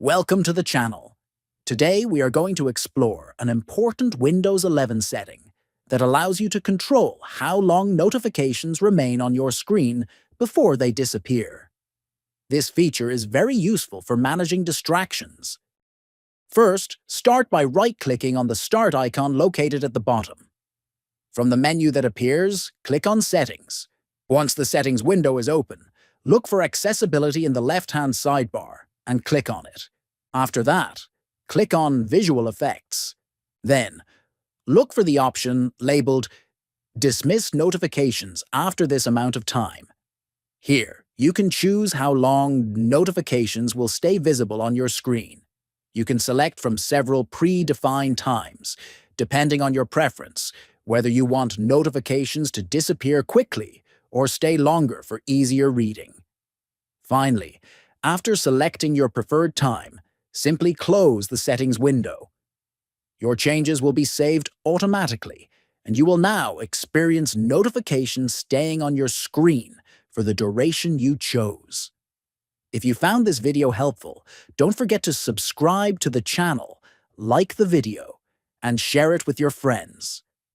Welcome to the channel. Today we are going to explore an important Windows 11 setting that allows you to control how long notifications remain on your screen before they disappear. This feature is very useful for managing distractions. First, start by right-clicking on the Start icon located at the bottom. From the menu that appears, click on Settings. Once the Settings window is open, look for Accessibility in the left-hand sidebar and click on it. After that, click on Visual Effects. Then, look for the option labeled Dismiss Notifications after this amount of time. Here, you can choose how long notifications will stay visible on your screen. You can select from several pre-defined times, depending on your preference, whether you want notifications to disappear quickly or stay longer for easier reading. Finally, after selecting your preferred time, simply close the settings window. Your changes will be saved automatically, and you will now experience notifications staying on your screen for the duration you chose. If you found this video helpful, don't forget to subscribe to the channel, like the video, and share it with your friends.